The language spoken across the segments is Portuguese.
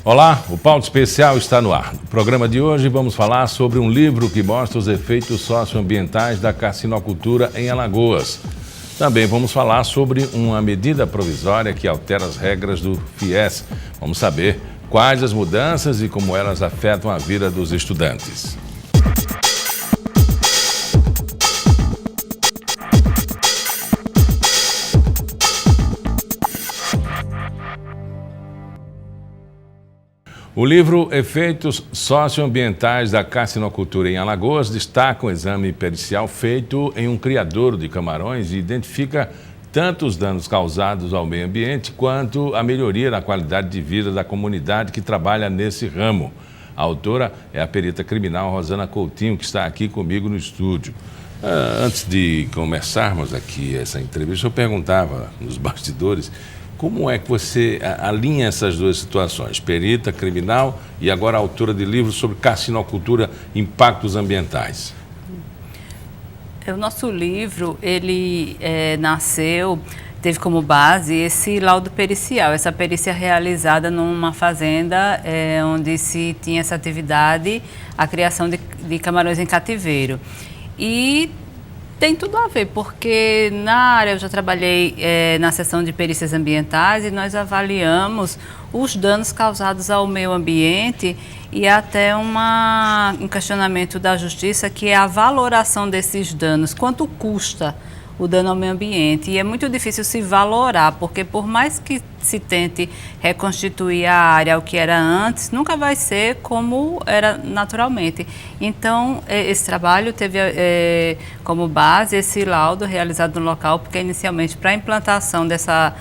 Olá, o Pauta Especial está no ar. No programa de hoje vamos falar sobre um livro que mostra os efeitos socioambientais da carcinocultura em Alagoas. Também vamos falar sobre uma medida provisória que altera as regras do FIES. Vamos saber quais as mudanças e como elas afetam a vida dos estudantes. O livro Efeitos Socioambientais da Carcinocultura em Alagoas destaca um exame pericial feito em um criadouro de camarões e identifica tanto os danos causados ao meio ambiente quanto a melhoria na qualidade de vida da comunidade que trabalha nesse ramo. A autora é a perita criminal Rosana Coutinho, que está aqui comigo no estúdio. Antes de começarmos aqui essa entrevista, eu perguntava nos bastidores como é que você alinha essas duas situações, perita criminal e agora autora de livros sobre carcinocultura, impactos ambientais? O nosso livro, ele teve como base esse laudo pericial, essa perícia realizada numa fazenda onde se tinha essa atividade, a criação de camarões em cativeiro. E tem tudo a ver, porque na área eu já trabalhei na seção de perícias ambientais e nós avaliamos os danos causados ao meio ambiente e até um questionamento da justiça, que é a valoração desses danos, quanto custa o dano ao meio ambiente. E é muito difícil se valorar, porque por mais que se tente reconstituir a área ao que era antes, nunca vai ser como era naturalmente. Então, esse trabalho teve como base esse laudo realizado no local, porque inicialmente para a implantação dessa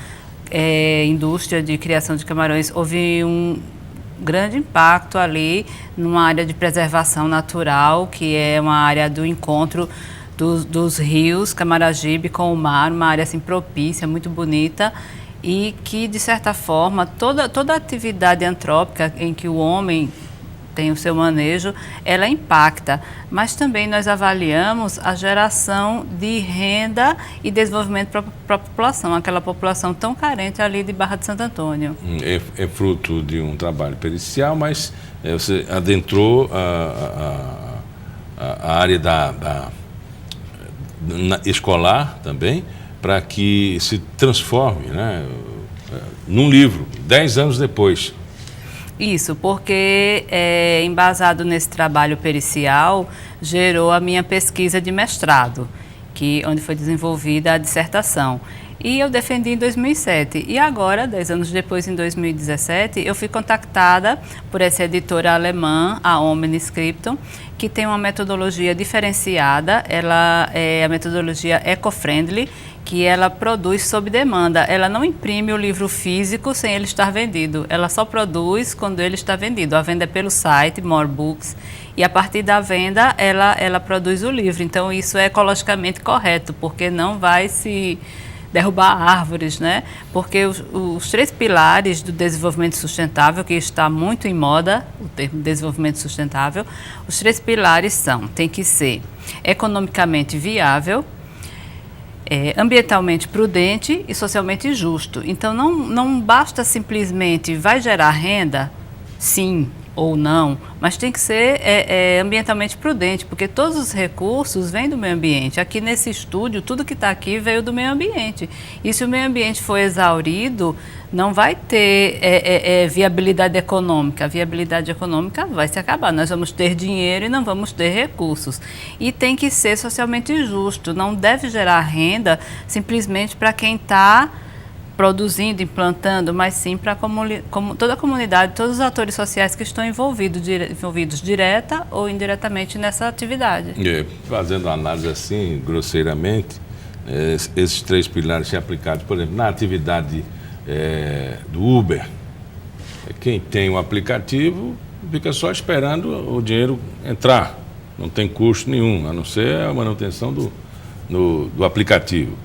indústria de criação de camarões houve um grande impacto ali numa área de preservação natural, que é uma área do encontro dos rios Camaragibe com o mar, uma área assim propícia, muito bonita, e que, de certa forma, toda atividade antrópica em que o homem tem o seu manejo, ela impacta. Mas também nós avaliamos a geração de renda e desenvolvimento para a população, aquela população tão carente ali de Barra de Santo Antônio. É fruto de um trabalho pericial, mas você adentrou a área escolar também, para que se transforme, né, num livro, 10 anos depois. Isso, porque embasado nesse trabalho pericial, gerou a minha pesquisa de mestrado, onde foi desenvolvida a dissertação. E eu defendi em 2007. E agora, 10 anos depois, em 2017, eu fui contactada por essa editora alemã, a Omniscriptum, que tem uma metodologia diferenciada. Ela é a metodologia eco-friendly, que ela produz sob demanda. Ela não imprime o livro físico sem ele estar vendido. Ela só produz quando ele está vendido. A venda é pelo site, More Books, e a partir da venda ela produz o livro. Então, isso é ecologicamente correto, porque não vai se derrubar árvores, né? Porque os 3 pilares do desenvolvimento sustentável, que está muito em moda, o termo desenvolvimento sustentável, os 3 pilares tem que ser economicamente viável, ambientalmente prudente e socialmente justo. Então, não basta simplesmente vai gerar renda, sim ou não, mas tem que ser ambientalmente prudente, porque todos os recursos vêm do meio ambiente. Aqui nesse estúdio, tudo que está aqui veio do meio ambiente. E se o meio ambiente for exaurido, não vai ter viabilidade econômica. A viabilidade econômica vai se acabar. Nós vamos ter dinheiro e não vamos ter recursos. E tem que ser socialmente justo. Não deve gerar renda simplesmente para quem está produzindo, implantando, mas sim para toda a comunidade, todos os atores sociais que estão envolvidos direta ou indiretamente nessa atividade. Fazendo uma análise assim, grosseiramente, esses 3 pilares são aplicados, por exemplo, na atividade do Uber. Quem tem um aplicativo fica só esperando o dinheiro entrar, não tem custo nenhum, a não ser a manutenção do aplicativo.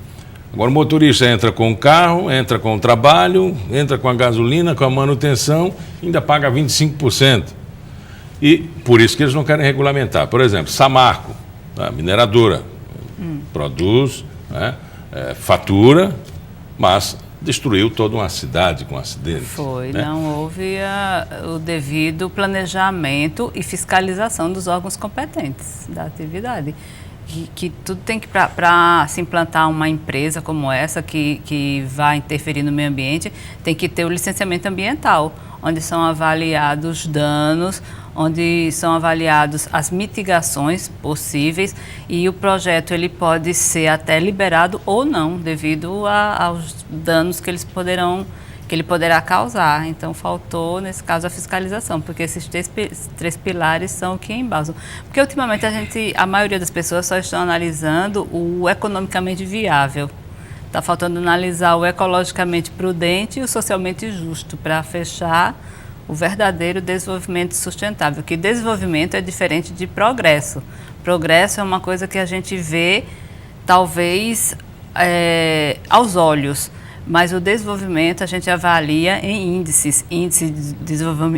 Agora o motorista entra com o carro, entra com o trabalho, entra com a gasolina, com a manutenção, ainda paga 25%. E por isso que eles não querem regulamentar. Por exemplo, Samarco, a mineradora, produz, né, fatura, mas destruiu toda uma cidade com acidentes. Foi, né? não houve o devido planejamento e fiscalização dos órgãos competentes da atividade. Que tudo tem que, para se implantar uma empresa como essa, que vai interferir no meio ambiente, tem que ter o licenciamento ambiental, onde são avaliados danos, onde são avaliadas as mitigações possíveis, e o projeto ele pode ser até liberado ou não, devido aos danos que ele poderá causar. Então, faltou, nesse caso, a fiscalização, porque esses três pilares são o que embasam. Porque, ultimamente, a maioria das pessoas só estão analisando o economicamente viável. Está faltando analisar o ecologicamente prudente e o socialmente justo para fechar o verdadeiro desenvolvimento sustentável. Que desenvolvimento é diferente de progresso. Progresso é uma coisa que a gente vê, talvez, aos olhos. Mas o desenvolvimento a gente avalia em índices. Índice de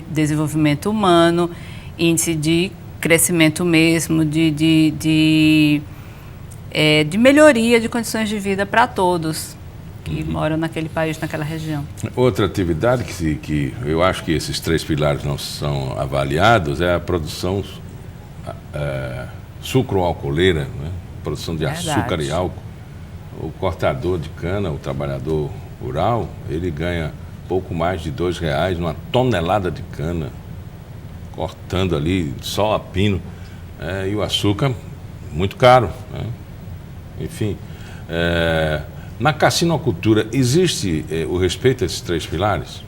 desenvolvimento humano, índice de crescimento mesmo, de melhoria de condições de vida para todos que moram naquele país, naquela região. Outra atividade que eu acho que esses três pilares não são avaliados é a produção sucroalcooleira, né? Produção de açúcar e álcool. O cortador de cana, o trabalhador rural, ele ganha pouco mais de R$2 numa tonelada de cana, cortando ali só a pino, e o açúcar muito caro, né? Enfim, na cassinocultura existe o respeito a esses três pilares?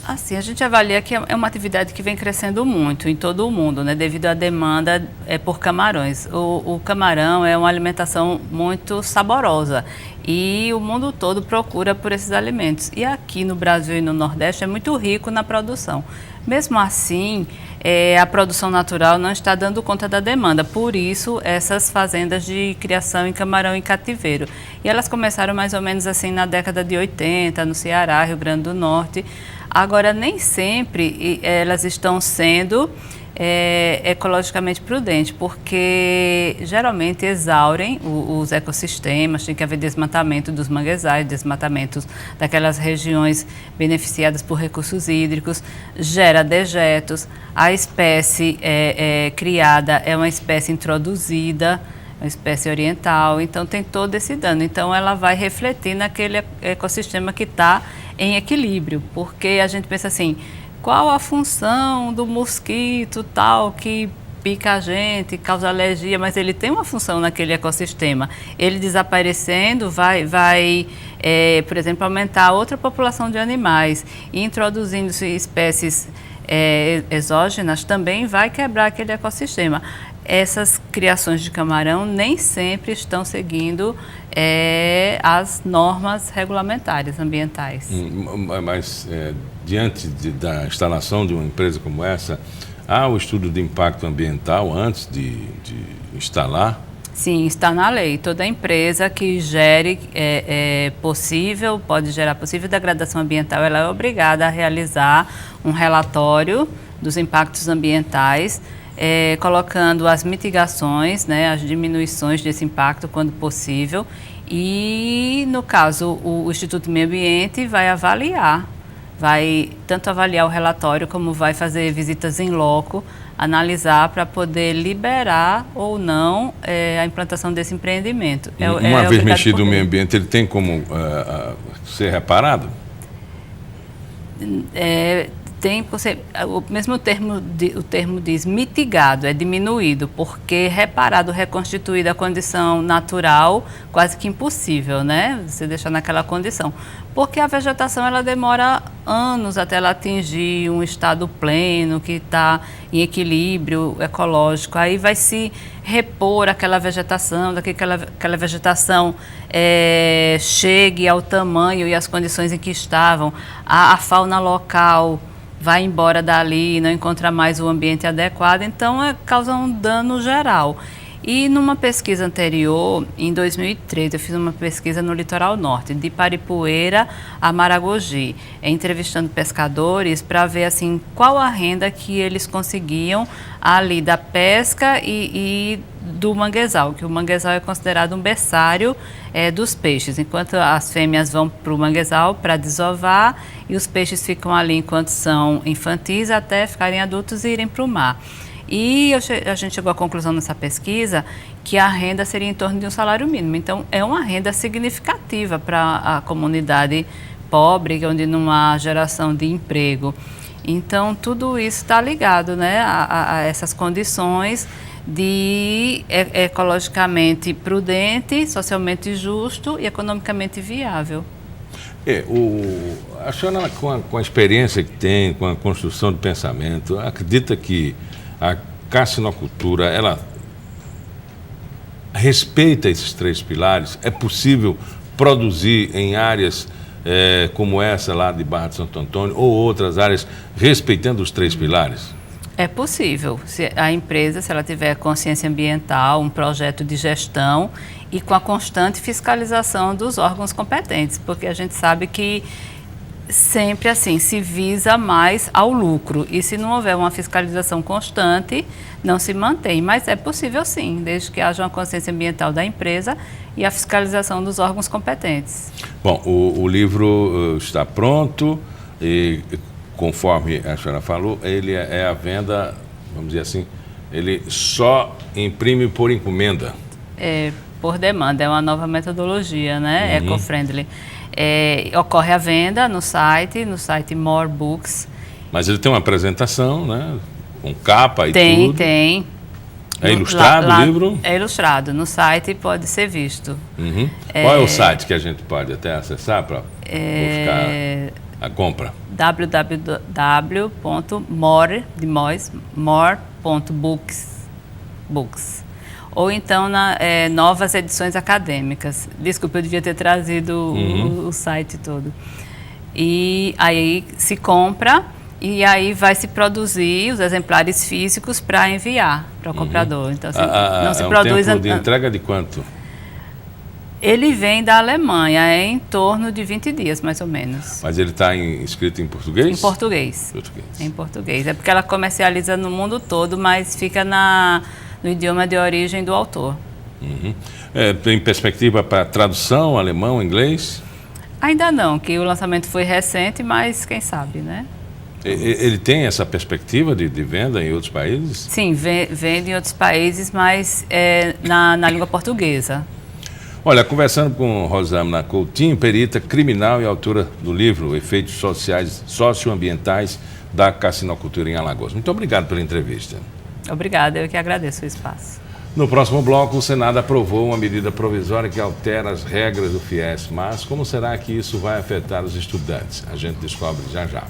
Assim, a gente avalia que é uma atividade que vem crescendo muito em todo o mundo, né, devido à demanda por camarões. O camarão é uma alimentação muito saborosa e o mundo todo procura por esses alimentos. E aqui no Brasil e no Nordeste é muito rico na produção. Mesmo assim, a produção natural não está dando conta da demanda, por isso essas fazendas de criação em camarão em cativeiro. E elas começaram mais ou menos assim na década de 80, no Ceará, Rio Grande do Norte. Agora, nem sempre elas estão sendo ecologicamente prudentes, porque geralmente exaurem os ecossistemas, tem que haver desmatamento dos manguezais, desmatamentos daquelas regiões beneficiadas por recursos hídricos, gera dejetos, a espécie criada é uma espécie introduzida, uma espécie oriental, então tem todo esse dano. Então ela vai refletir naquele ecossistema que está em equilíbrio, porque a gente pensa assim, qual a função do mosquito tal que pica a gente, causa alergia, mas ele tem uma função naquele ecossistema. Ele desaparecendo vai por exemplo, aumentar outra população de animais, e introduzindo-se espécies exógenas também vai quebrar aquele ecossistema. Essas criações de camarão nem sempre estão seguindo as normas regulamentares ambientais. Mas diante da instalação de uma empresa como essa, há o estudo de impacto ambiental antes de instalar? Sim, está na lei. Toda empresa que gere pode gerar possível degradação ambiental, ela é obrigada a realizar um relatório dos impactos ambientais, colocando as mitigações, né, as diminuições desse impacto quando possível. E, no caso, o Instituto Meio Ambiente vai tanto avaliar o relatório como vai fazer visitas em loco, analisar para poder liberar ou não a implantação desse empreendimento. Uma vez mexido no meio ambiente, ele tem como ser reparado? Tem o mesmo o termo diz mitigado, é diminuído, porque reparado, reconstituído a condição natural, quase que impossível, né? Você deixar naquela condição. Porque a vegetação ela demora anos até ela atingir um estado pleno, que está em equilíbrio ecológico. Aí vai se repor aquela vegetação, aquela vegetação chegue ao tamanho e às condições em que estavam, a fauna local vai embora dali, não encontra mais o ambiente adequado, então causa um dano geral. E numa pesquisa anterior, em 2013, eu fiz uma pesquisa no litoral norte, de Paripueira a Maragogi, entrevistando pescadores para ver assim, qual a renda que eles conseguiam ali da pesca e do manguezal, que o manguezal é considerado um berçário dos peixes, enquanto as fêmeas vão para o manguezal para desovar e os peixes ficam ali enquanto são infantis até ficarem adultos e irem para o mar. E a gente chegou à conclusão nessa pesquisa que a renda seria em torno de um salário mínimo. Então, é uma renda significativa para a comunidade pobre, onde não há geração de emprego. Então, tudo isso está ligado, né, a essas condições de ecologicamente prudente, socialmente justo e economicamente viável. A senhora, com a experiência que tem, com a construção de pensamento, acredita que a carcinocultura, ela respeita esses 3 pilares? É possível produzir em áreas como essa lá de Barra de Santo Antônio ou outras áreas respeitando os 3 pilares? É possível. Se a empresa, se ela tiver consciência ambiental, um projeto de gestão e com a constante fiscalização dos órgãos competentes, porque a gente sabe que sempre assim se visa mais ao lucro e se não houver uma fiscalização constante, não se mantém. Mas é possível sim, desde que haja uma consciência ambiental da empresa e a fiscalização dos órgãos competentes. Bom, o livro está pronto e, conforme a senhora falou, ele é à venda, vamos dizer assim, ele só imprime por encomenda. Por demanda, é uma nova metodologia, né? Eco-friendly. Ocorre a venda no site More Books. Mas ele tem uma apresentação, né? Com capa e tudo. Tem. É ilustrado o livro? É ilustrado. No site pode ser visto. Qual é o site que a gente pode até acessar para buscar a compra? www.more.books. Ou então novas edições acadêmicas. Desculpa, eu devia ter trazido o site todo. E aí se compra e aí vai se produzir os exemplares físicos para enviar para o comprador. Então, assim, não se produz... tempo de entrega de quanto? Ele vem da Alemanha, é em torno de 20 dias, mais ou menos. Mas ele está escrito em português? Em português. Em português. É porque ela comercializa no mundo todo, mas fica no idioma de origem do autor. Tem perspectiva para tradução, alemão, inglês? Ainda não, que o lançamento foi recente, mas quem sabe, né? Ele tem essa perspectiva de venda em outros países? Sim, vende em outros países, mas na língua portuguesa. Olha, conversando com Rosâmina Coutinho, perita criminal e autora do livro Efeitos Sociais Socioambientais da Carcinocultura em Alagoas. Muito obrigado pela entrevista. Obrigada, eu que agradeço o espaço. No próximo bloco, o Senado aprovou uma medida provisória que altera as regras do FIES, mas como será que isso vai afetar os estudantes? A gente descobre já já.